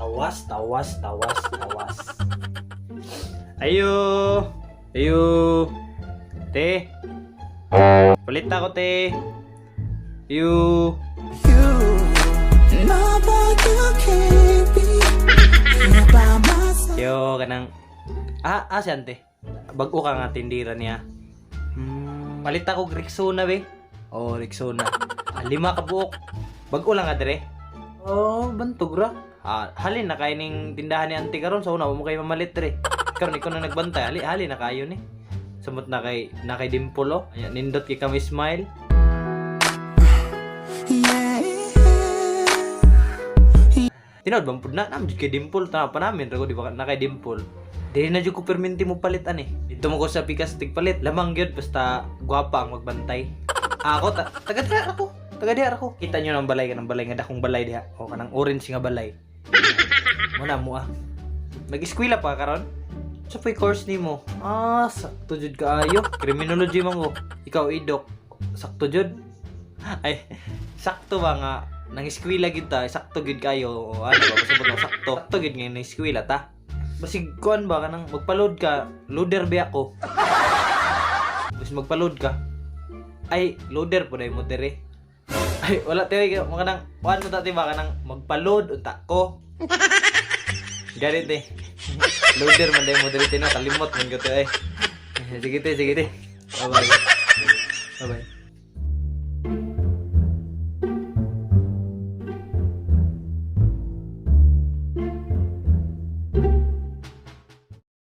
Tawas, tawas, tawas, tawas. Ayo. Ayo. Te. Palit ako, te. Ayo. Yo, kanang si ante. Bago ka nga tindira niya. Palit ako Rexona, be. Oh, Rexona. 5 ka buok. Bago lang nga dire. Oh, bantog ra. Halin na kay ning tindahan ni ante karon sa una mo kay mamalit dire. Karon ikaw na nagbantay. Hali na kayo ni. Samot na kay Dimple oh. Ayan, nindot kay kami smile. Tinawad bang pud na namjud kay Dimple ta pa namin ra ko di ba na kay Dimple. Dili na jud ko perminti mo palitan eh. Dito mo ko sa pikas tigpalit. Lamang gyud basta gwapa ang magbantay. Ako taga-diha ako. Taga-diha ako. Kita nyo ng balay nga dakong balay diha. O kanang orange nga balay. Muna mo Nag-eskwela pa karon? Sa pay course nimo? Sakto jud kaayo. Criminology man ko. Ikaw idok. Sakto jud. Ay, sakto ba nga nang eskwela gid ta, sakto gid kayo. O ano ba pasabot mo sakto. Sakto gid nga nang eskwela ta. Basig kuan ba kanang magpa-load ka, loader ba ako? Bas magpa-load ka. Ay, loader po dai mo dire. Ay, wala tayo mga nang kuan mo dati ba kanang magpa-load unta ko. Ganit eh. Loader man dai mo dire tino kalimot man ko to eh. Sige te. Bye bye. Bye bye.